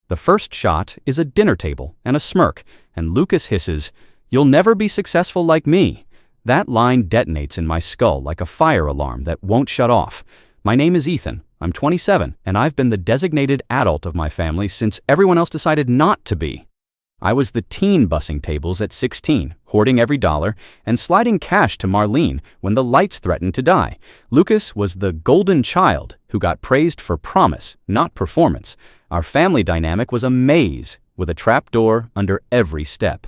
The first shot is a dinner table and a smirk, and Lucas hisses, "You'll never be successful like me." That line detonates in my skull like a fire alarm that won't shut off. My name is Ethan. I'm 27, and I've been the designated adult of my family since everyone else decided not to be. I was the teen bussing tables at 16, hoarding every dollar, and sliding cash to Marlene when the lights threatened to die. Lucas was the golden child who got praised for promise, not performance. Our family dynamic was a maze, with a trapdoor under every step.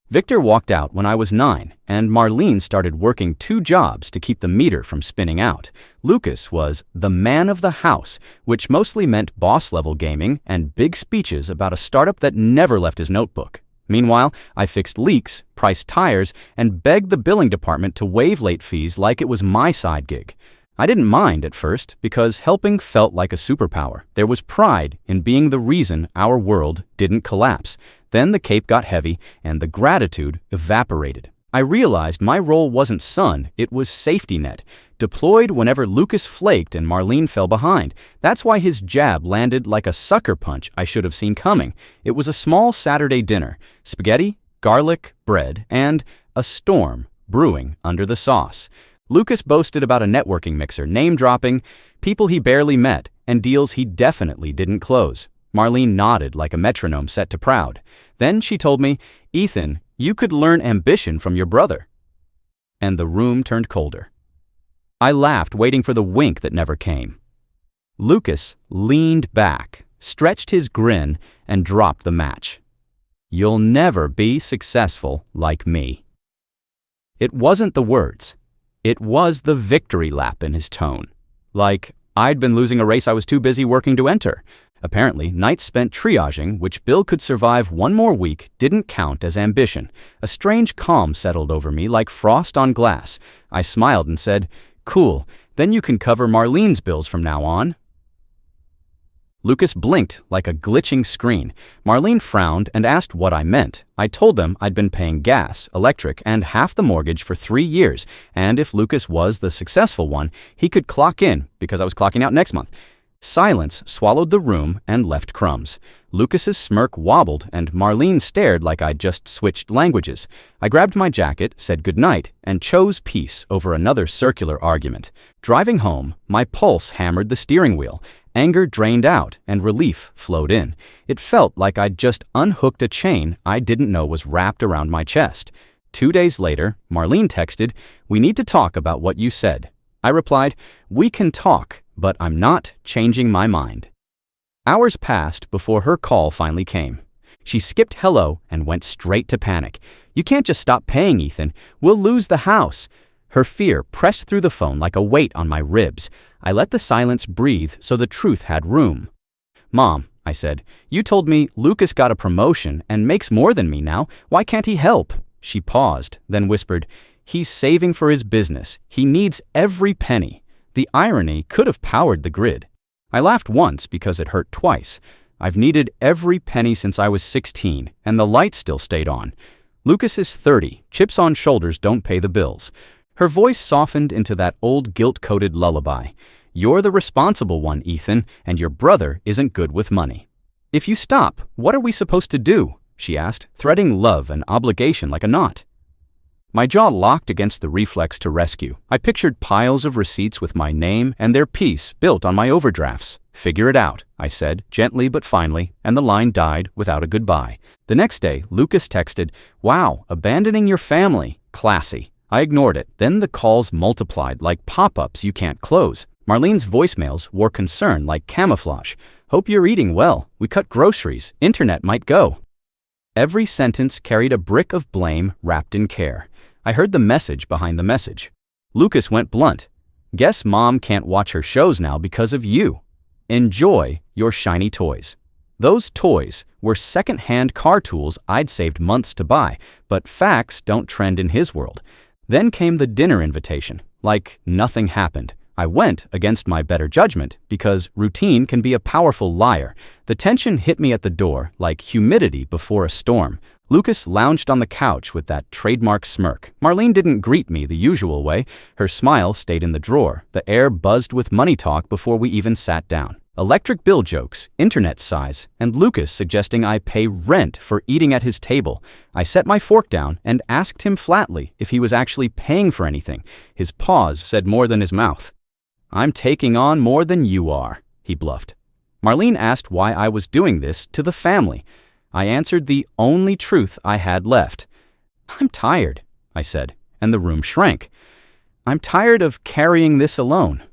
Victor walked out when I was 9, and Marlene started working 2 jobs to keep the meter from spinning out. Lucas was the man of the house, which mostly meant boss-level gaming and big speeches about a startup that never left his notebook. Meanwhile, I fixed leaks, priced tires, and begged the billing department to waive late fees like it was my side gig. I didn't mind at first because helping felt like a superpower. There was pride in being the reason our world didn't collapse. Then the cape got heavy and the gratitude evaporated. I realized my role wasn't son, it was safety net, deployed whenever Lucas flaked and Marlene fell behind. That's why his jab landed like a sucker punch I should have seen coming. It was a small Saturday dinner, spaghetti, garlic, bread, and a storm brewing under the sauce. Lucas boasted about a networking mixer, name-dropping, people he barely met, and deals he definitely didn't close. Marlene nodded like a metronome set to proud. Then she told me, "Ethan, you could learn ambition from your brother." And the room turned colder. I laughed, waiting for the wink that never came. Lucas leaned back, stretched his grin, and dropped the match. "You'll never be successful like me." It wasn't the words. It was the victory lap in his tone. Like I'd been losing a race I was too busy working to enter. Apparently, nights spent triaging, which Bill could survive one more week, didn't count as ambition. A strange calm settled over me like frost on glass. I smiled and said, "Cool, then you can cover Marlene's bills from now on." Lucas blinked like a glitching screen. Marlene frowned and asked what I meant. I told them I'd been paying gas, electric, and half the mortgage for 3 years, and if Lucas was the successful one, he could clock in because I was clocking out next month. Silence swallowed the room and left crumbs. Lucas's smirk wobbled, and Marlene stared like I'd just switched languages. I grabbed my jacket, said goodnight, and chose peace over another circular argument. Driving home, my pulse hammered the steering wheel. Anger drained out, and relief flowed in. It felt like I'd just unhooked a chain I didn't know was wrapped around my chest. 2 days later, Marlene texted, "We need to talk about what you said." I replied, "We can talk, but I'm not changing my mind." Hours passed before her call finally came. She skipped hello and went straight to panic. "You can't just stop paying, Ethan. We'll lose the house." Her fear pressed through the phone like a weight on my ribs. I let the silence breathe so the truth had room. "Mom," I said, "you told me Lucas got a promotion and makes more than me now. Why can't he help?" She paused, then whispered, "He's saving for his business. He needs every penny." The irony could have powered the grid. I laughed once because it hurt twice. I've needed every penny since I was 16, and the lights still stayed on. Lucas is 30. Chips on shoulders don't pay the bills. Her voice softened into that old guilt-coated lullaby. "You're the responsible one, Ethan, and your brother isn't good with money." "If you stop, what are we supposed to do?" she asked, threading love and obligation like a knot. My jaw locked against the reflex to rescue. I pictured piles of receipts with my name and their piece built on my overdrafts. "Figure it out," I said, gently but finally, and the line died without a goodbye. The next day, Lucas texted, "Wow, abandoning your family. Classy." I ignored it. Then the calls multiplied like pop-ups you can't close. Marlene's voicemails wore concern like camouflage. "Hope you're eating well. We cut groceries. Internet might go." Every sentence carried a brick of blame wrapped in care. I heard the message behind the message. Lucas went blunt. "Guess Mom can't watch her shows now because of you. Enjoy your shiny toys." Those toys were second-hand car tools I'd saved months to buy, but facts don't trend in his world. Then came the dinner invitation, like nothing happened. I went against my better judgment because routine can be a powerful liar. The tension hit me at the door like humidity before a storm. Lucas lounged on the couch with that trademark smirk. Marlene didn't greet me the usual way. Her smile stayed in the drawer. The air buzzed with money talk before we even sat down. Electric bill jokes, internet size, and Lucas suggesting I pay rent for eating at his table. I set my fork down and asked him flatly if he was actually paying for anything. His pause said more than his mouth. "I'm taking on more than you are," he bluffed. Marlene asked why I was doing this to the family. I answered the only truth I had left. "I'm tired," I said, and the room shrank. "I'm tired of carrying this alone."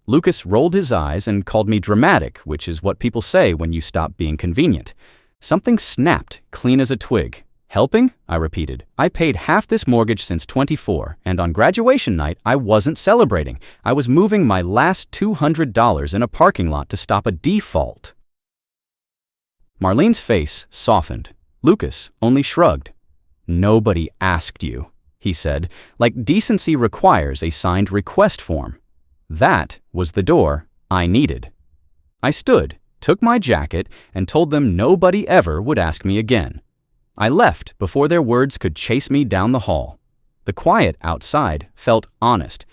Lucas rolled his eyes and called me dramatic, which is what people say when you stop being convenient. Something snapped, clean as a twig. "Helping?" I repeated. "I paid half this mortgage since 24, and on graduation night, I wasn't celebrating. I was moving my last $200 in a parking lot to stop a default." Marlene's face softened. Lucas only shrugged. "Nobody asked you," he said, like decency requires a signed request form. That was the door I needed. I stood, took my jacket, and told them nobody ever would ask me again. I left before their words could chase me down the hall. The quiet outside felt honest.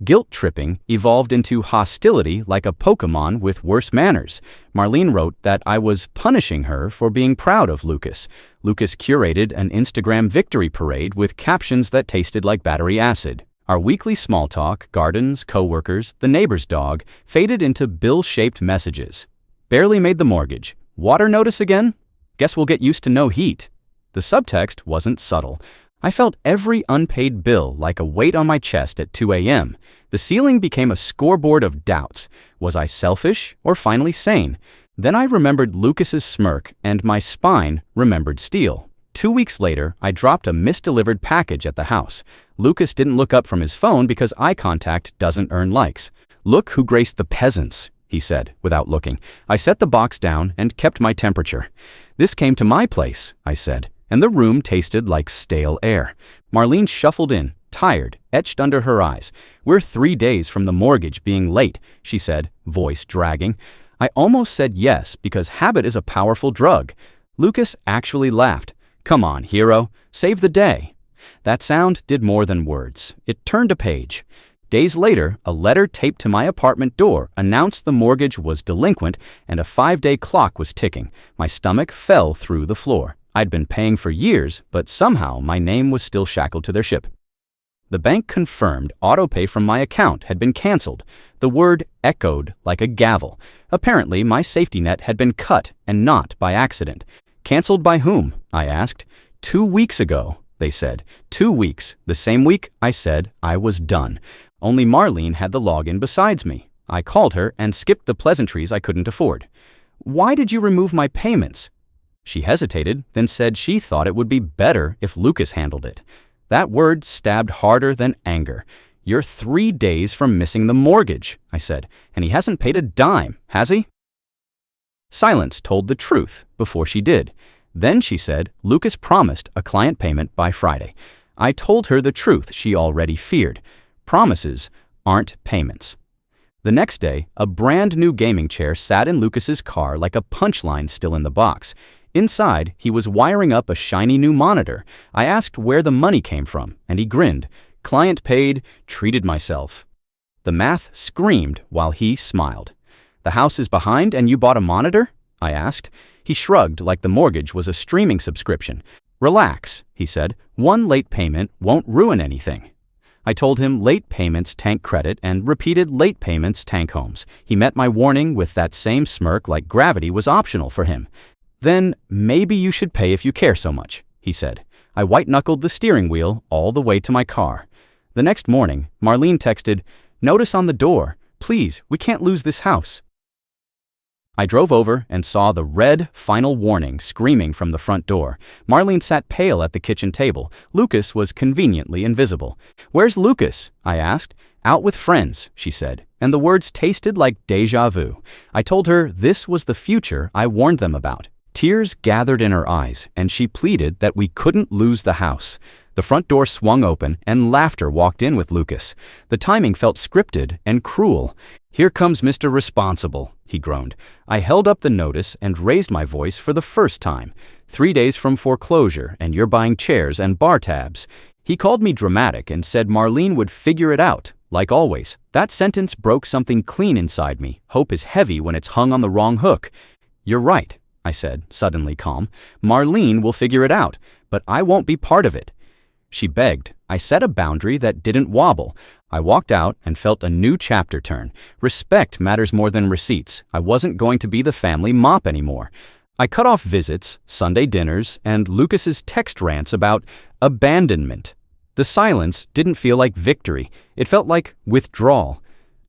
Guilt-tripping evolved into hostility like a Pokemon with worse manners. Marlene wrote that I was punishing her for being proud of Lucas. Lucas curated an Instagram victory parade with captions that tasted like battery acid. Our weekly small talk, gardens, coworkers, the neighbor's dog, faded into bill-shaped messages. "Barely made the mortgage. Water notice again? Guess we'll get used to no heat." The subtext wasn't subtle. I felt every unpaid bill like a weight on my chest at 2 a.m. The ceiling became a scoreboard of doubts. Was I selfish or finally sane? Then I remembered Lucas's smirk, and my spine remembered steel. 2 weeks later, I dropped a misdelivered package at the house. Lucas didn't look up from his phone because eye contact doesn't earn likes. "Look who graced the peasants," he said, without looking. I set the box down and kept my temperature. "This came to my place," I said, and the room tasted like stale air. Marlene shuffled in, tired, etched under her eyes. "We're 3 days from the mortgage being late," she said, voice dragging. I almost said yes because habit is a powerful drug. Lucas actually laughed. "Come on, hero, save the day." That sound did more than words. It turned a page. Days later, a letter taped to my apartment door announced the mortgage was delinquent and a 5-day clock was ticking. My stomach fell through the floor. I'd been paying for years, but somehow my name was still shackled to their ship. The bank confirmed autopay from my account had been canceled. The word echoed like a gavel. Apparently, my safety net had been cut, and not by accident. "Canceled by whom?" I asked. 2 weeks ago, they said. 2 weeks, the same week I said I was done. Only Marlene had the login besides me. I called her and skipped the pleasantries I couldn't afford. "Why did you remove my payments?" She hesitated, then said she thought it would be better if Lucas handled it. That word stabbed harder than anger. "You're 3 days from missing the mortgage," I said, "and he hasn't paid a dime, has he?" Silence told the truth before she did. Then she said Lucas promised a client payment by Friday. I told her the truth she already feared. Promises aren't payments. The next day, a brand new gaming chair sat in Lucas's car like a punchline still in the box. Inside, he was wiring up a shiny new monitor. I asked where the money came from, and he grinned. "Client paid, treated myself." The math screamed while he smiled. "The house is behind and you bought a monitor?" I asked. He shrugged like the mortgage was a streaming subscription. "Relax," he said. "One late payment won't ruin anything." I told him late payments tank credit and repeated late payments tank homes. He met my warning with that same smirk like gravity was optional for him. "Then maybe you should pay if you care so much," he said. I white-knuckled the steering wheel all the way to my car. The next morning, Marlene texted, "Notice on the door. Please, we can't lose this house." I drove over and saw the red final warning screaming from the front door. Marlene sat pale at the kitchen table. Lucas was conveniently invisible. "Where's Lucas?" I asked. "Out with friends," she said, and the words tasted like déjà vu. I told her this was the future I warned them about. Tears gathered in her eyes, and she pleaded that we couldn't lose the house. The front door swung open, and laughter walked in with Lucas. The timing felt scripted and cruel. "Here comes Mr. Responsible," he groaned. I held up the notice and raised my voice for the first time. 3 days from foreclosure, and you're buying chairs and bar tabs. He called me dramatic and said Marlene would figure it out. Like always, that sentence broke something clean inside me. Hope is heavy when it's hung on the wrong hook. You're right, I said, suddenly calm. Marlene will figure it out, but I won't be part of it. She begged. I set a boundary that didn't wobble. I walked out and felt a new chapter turn. Respect matters more than receipts. I wasn't going to be the family mop anymore. I cut off visits, Sunday dinners, and Lucas's text rants about abandonment. The silence didn't feel like victory. It felt like withdrawal.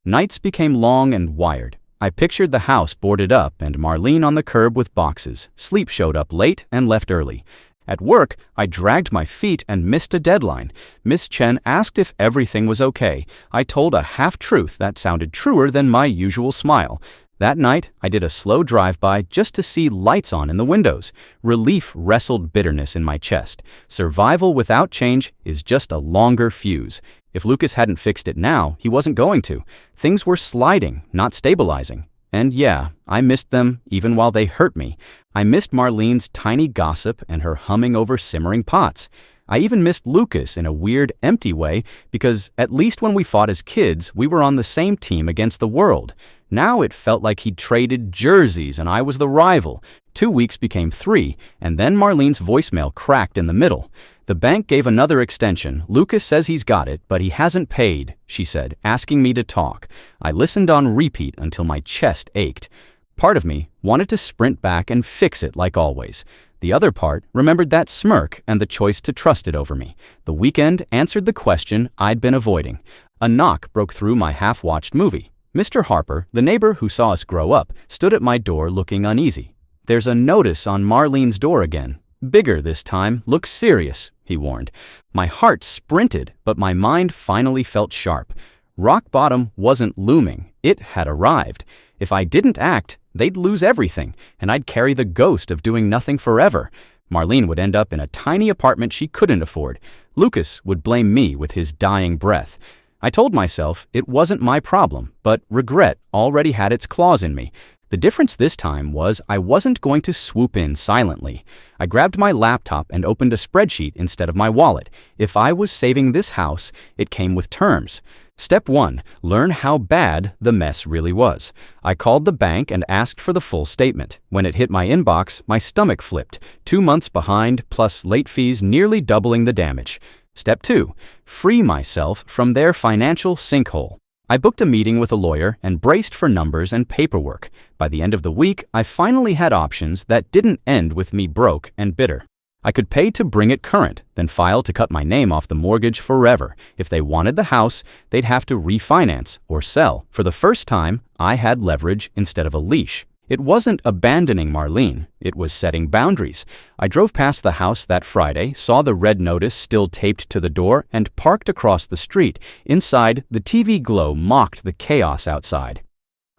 Nights became long and wired. I pictured the house boarded up and Marlene on the curb with boxes. Sleep showed up late and left early. At work, I dragged my feet and missed a deadline. Miss Chen asked if everything was okay. I told a half-truth that sounded truer than my usual smile. That night, I did a slow drive-by just to see lights on in the windows. Relief wrestled bitterness in my chest. Survival without change is just a longer fuse. If Lucas hadn't fixed it now, he wasn't going to. Things were sliding, not stabilizing. And yeah, I missed them even while they hurt me. I missed Marlene's tiny gossip and her humming over simmering pots. I even missed Lucas in a weird, empty way because at least when we fought as kids, we were on the same team against the world. Now it felt like he'd traded jerseys and I was the rival. 2 weeks became 3, and then Marlene's voicemail cracked in the middle. The bank gave another extension. Lucas says he's got it, but he hasn't paid, she said, asking me to talk. I listened on repeat until my chest ached. Part of me wanted to sprint back and fix it like always. The other part remembered that smirk and the choice to trust it over me. The weekend answered the question I'd been avoiding. A knock broke through my half-watched movie. Mr. Harper, the neighbor who saw us grow up, stood at my door looking uneasy. There's a notice on Marlene's door again. Bigger this time, looks serious, he warned. My heart sprinted, but my mind finally felt sharp. Rock bottom wasn't looming. It had arrived. If I didn't act, they'd lose everything, and I'd carry the ghost of doing nothing forever. Marlene would end up in a tiny apartment she couldn't afford. Lucas would blame me with his dying breath. I told myself it wasn't my problem, but regret already had its claws in me. The difference this time was I wasn't going to swoop in silently. I grabbed my laptop and opened a spreadsheet instead of my wallet. If I was saving this house, it came with terms. Step 1, learn how bad the mess really was. I called the bank and asked for the full statement. When it hit my inbox, my stomach flipped. 2 months behind, plus late fees nearly doubling the damage. Step 2, free myself from their financial sinkhole. I booked a meeting with a lawyer and braced for numbers and paperwork. By the end of the week, I finally had options that didn't end with me broke and bitter. I could pay to bring it current, then file to cut my name off the mortgage forever. If they wanted the house, they'd have to refinance or sell. For the first time, I had leverage instead of a leash. It wasn't abandoning Marlene, it was setting boundaries. I drove past the house that Friday, saw the red notice still taped to the door, and parked across the street. Inside, the TV glow mocked the chaos outside.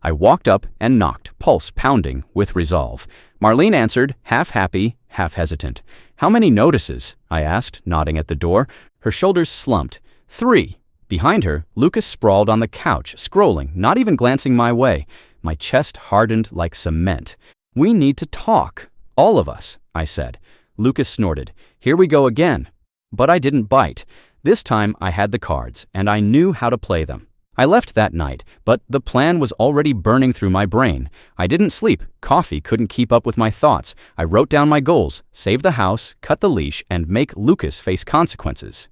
I walked up and knocked, pulse pounding, with resolve. Marlene answered, half happy, half hesitant. How many notices? I asked, nodding at the door. Her shoulders slumped. 3. Behind her, Lucas sprawled on the couch, scrolling, not even glancing my way. My chest hardened like cement. We need to talk. All of us, I said. Lucas snorted. Here we go again. But I didn't bite. This time I had the cards, and I knew how to play them. I left that night, but the plan was already burning through my brain. I didn't sleep. Coffee couldn't keep up with my thoughts. I wrote down my goals, save the house, cut the leash, and make Lucas face consequences.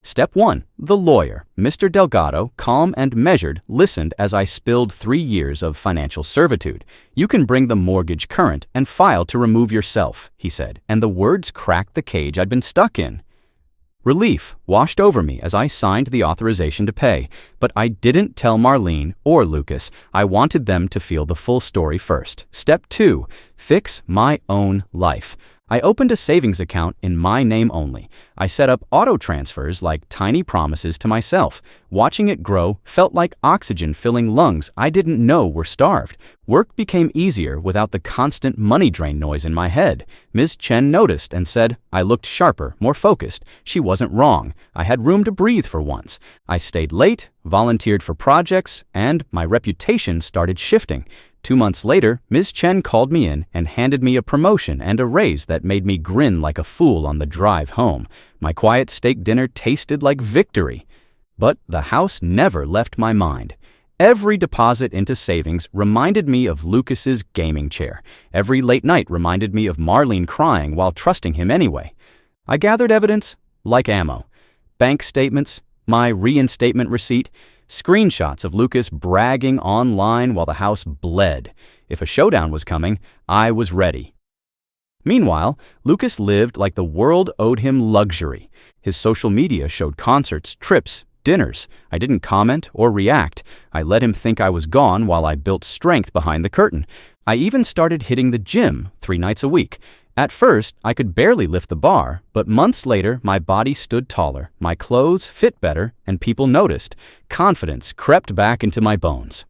Step 1. The lawyer, Mr. Delgado, calm and measured, listened as I spilled 3 years of financial servitude. You can bring the mortgage current and file to remove yourself, he said, and the words cracked the cage I'd been stuck in. Relief washed over me as I signed the authorization to pay, but I didn't tell Marlene or Lucas. I wanted them to feel the full story first. Step 2. Fix my own life. I opened a savings account in my name only. I set up auto transfers like tiny promises to myself. Watching it grow felt like oxygen filling lungs I didn't know were starved. Work became easier without the constant money drain noise in my head. Ms. Chen noticed and said I looked sharper, more focused. She wasn't wrong. I had room to breathe for once. I stayed late, volunteered for projects, and my reputation started shifting. 2 months later, Ms. Chen called me in and handed me a promotion and a raise that made me grin like a fool on the drive home. My quiet steak dinner tasted like victory. But the house never left my mind. Every deposit into savings reminded me of Lucas's gaming chair. Every late night reminded me of Marlene crying while trusting him anyway. I gathered evidence like ammo. Bank statements, my reinstatement receipt, screenshots of Lucas bragging online while the house bled. If a showdown was coming, I was ready. Meanwhile, Lucas lived like the world owed him luxury. His social media showed concerts, trips, dinners. I didn't comment or react. I let him think I was gone while I built strength behind the curtain. I even started hitting the gym 3 nights a week. At first, I could barely lift the bar, but months later, my body stood taller, my clothes fit better, and people noticed. Confidence crept back into my bones.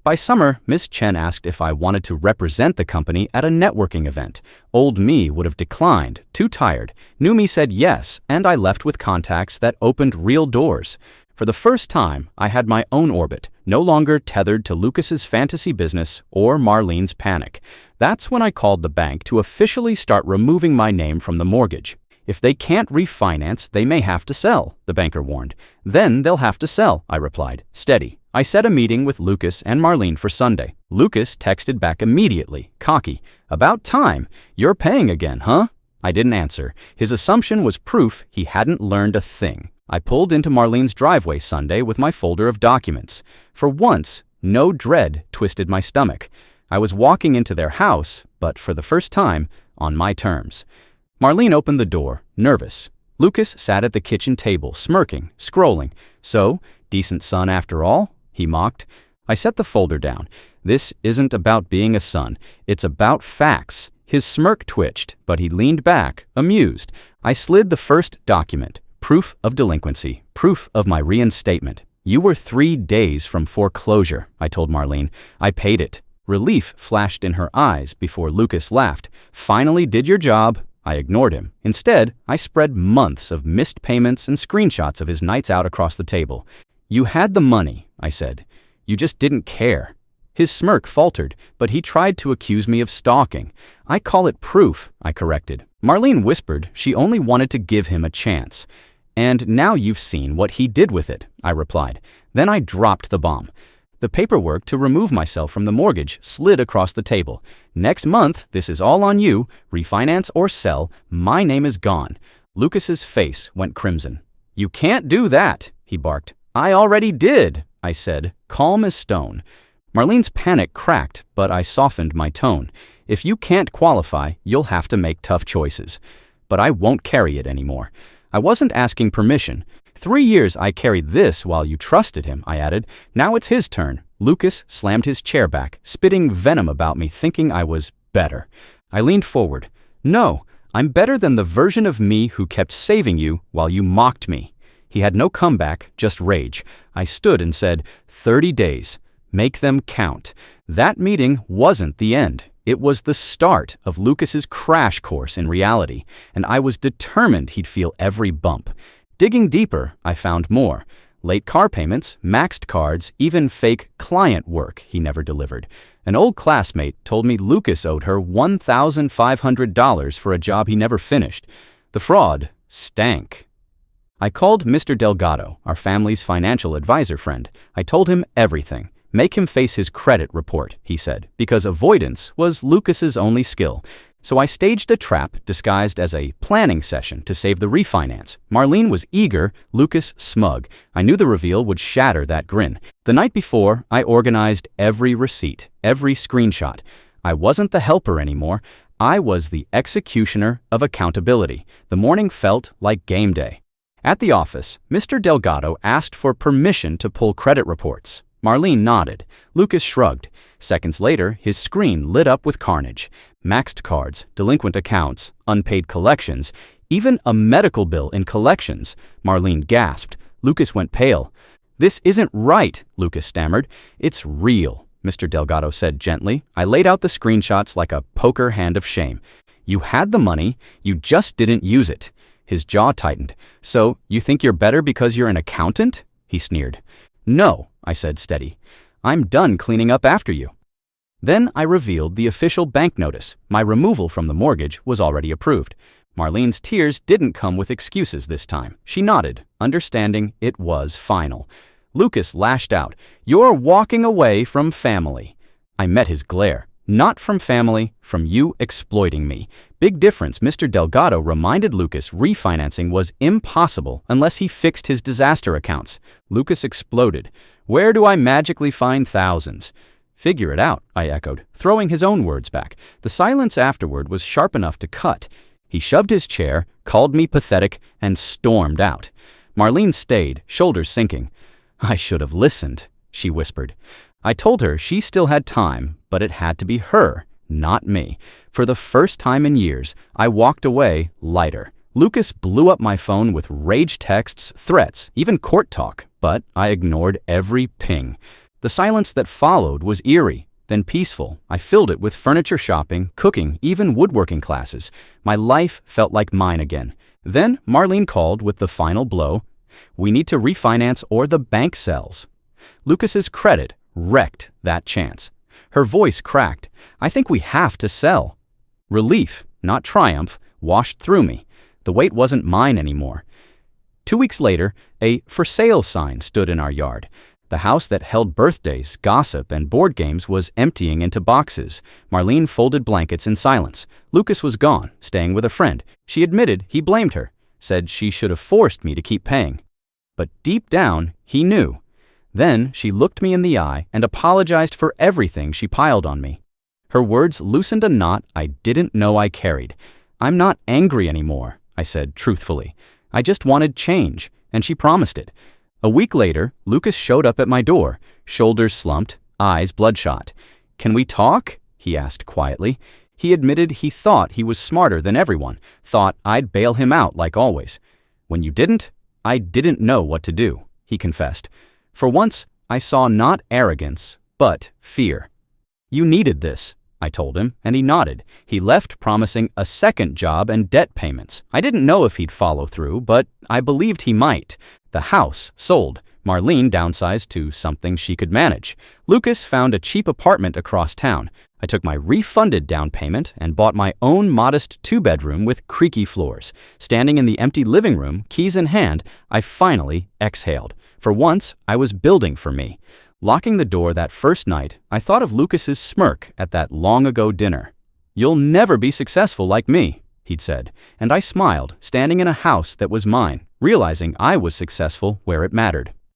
By summer, Miss Chen asked if I wanted to represent the company at a networking event. Old me would have declined, too tired. New me said yes, and I left with contacts that opened real doors. For the first time, I had my own orbit, no longer tethered to Lucas's fantasy business or Marlene's panic. That's when I called the bank to officially start removing my name from the mortgage. If they can't refinance, they may have to sell, the banker warned. Then they'll have to sell, I replied, steady. I set a meeting with Lucas and Marlene for Sunday. Lucas texted back immediately, cocky. About time. You're paying again, huh? I didn't answer. His assumption was proof he hadn't learned a thing. I pulled into Marlene's driveway Sunday with my folder of documents. For once, no dread twisted my stomach. I was walking into their house, but for the first time, on my terms. Marlene opened the door, nervous. Lucas sat at the kitchen table, smirking, scrolling. So, decent son after all? He mocked. I set the folder down. This isn't about being a son. It's about facts. His smirk twitched, but he leaned back, amused. I slid the first document. Proof of delinquency. Proof of my reinstatement. You were 3 days from foreclosure, I told Marlene. I paid it. Relief flashed in her eyes before Lucas laughed. Finally did your job. I ignored him. Instead, I spread months of missed payments and screenshots of his nights out across the table. You had the money, I said. You just didn't care. His smirk faltered, but he tried to accuse me of stalking. I call it proof, I corrected. Marlene whispered she only wanted to give him a chance. And now you've seen what he did with it, I replied. Then I dropped the bomb. The paperwork to remove myself from the mortgage slid across the table. Next month, this is all on you. Refinance or sell, my name is gone. Lucas's face went crimson. You can't do that, he barked. I already did, I said, calm as stone. Marlene's panic cracked, but I softened my tone. If you can't qualify, you'll have to make tough choices. But I won't carry it anymore. I wasn't asking permission. 3 years I carried this while you trusted him, I added. Now it's his turn. Lucas slammed his chair back, spitting venom about me, thinking I was better. I leaned forward. No, I'm better than the version of me who kept saving you while you mocked me. He had no comeback, just rage. I stood and said, 30 days. Make them count. That meeting wasn't the end. It was the start of Lucas's crash course in reality, and I was determined he'd feel every bump. Digging deeper, I found more. Late car payments, maxed cards, even fake client work he never delivered. An old classmate told me Lucas owed her $1,500 for a job he never finished. The fraud stank. I called Mr. Delgado, our family's financial advisor friend. I told him everything. Make him face his credit report, he said, because avoidance was Lucas's only skill. So I staged a trap disguised as a planning session to save the refinance. Marlene was eager, Lucas smug. I knew the reveal would shatter that grin. The night before, I organized every receipt, every screenshot. I wasn't the helper anymore. I was the executioner of accountability. The morning felt like game day. At the office, Mr. Delgado asked for permission to pull credit reports. Marlene nodded. Lucas shrugged. Seconds later, his screen lit up with carnage. Maxed cards, delinquent accounts, unpaid collections, even a medical bill in collections. Marlene gasped. Lucas went pale. This isn't right, Lucas stammered. It's real, Mr. Delgado said gently. I laid out the screenshots like a poker hand of shame. You had the money, you just didn't use it. His jaw tightened. So, you think you're better because you're an accountant? He sneered. No, I said steady. I'm done cleaning up after you. Then I revealed the official bank notice. My removal from the mortgage was already approved. Marlene's tears didn't come with excuses this time. She nodded, understanding it was final. Lucas lashed out. "You're walking away from family." I met his glare. "Not from family, from you exploiting me." Big difference. Mr. Delgado reminded Lucas refinancing was impossible unless he fixed his disaster accounts. Lucas exploded. "Where do I magically find thousands?" "Figure it out," I echoed, throwing his own words back. The silence afterward was sharp enough to cut. He shoved his chair, called me pathetic, and stormed out. Marlene stayed, shoulders sinking. "I should have listened," she whispered. I told her she still had time, but it had to be her, not me. For the first time in years, I walked away lighter. Lucas blew up my phone with rage texts, threats, even court talk, but I ignored every ping. The silence that followed was eerie, then peaceful. I filled it with furniture shopping, cooking, even woodworking classes. My life felt like mine again. Then Marlene called with the final blow. "We need to refinance or the bank sells." Lucas's credit wrecked that chance. Her voice cracked. "I think we have to sell." Relief, not triumph, washed through me. The weight wasn't mine anymore. 2 weeks later, a "for sale" sign stood in our yard. The house that held birthdays, gossip, and board games was emptying into boxes. Marlene folded blankets in silence. Lucas was gone, staying with a friend. She admitted he blamed her, said she should have forced me to keep paying. But deep down, he knew. Then she looked me in the eye and apologized for everything she piled on me. Her words loosened a knot I didn't know I carried. "I'm not angry anymore," I said truthfully. "I just wanted change," and she promised it. A week later, Lucas showed up at my door, shoulders slumped, eyes bloodshot. "Can we talk?" he asked quietly. He admitted he thought he was smarter than everyone, thought I'd bail him out like always. "When you didn't, I didn't know what to do," he confessed. For once, I saw not arrogance, but fear. "You needed this," I told him, and he nodded. He left promising a second job and debt payments. I didn't know if he'd follow through, but I believed he might. The house sold. Marlene downsized to something she could manage. Lucas found a cheap apartment across town. I took my refunded down payment and bought my own modest 2-bedroom with creaky floors. Standing in the empty living room, keys in hand, I finally exhaled. For once, I was building for me. Locking the door that first night, I thought of Lucas's smirk at that long-ago dinner. "You'll never be successful like me," he'd said, and I smiled, standing in a house that was mine, realizing I was successful where it mattered.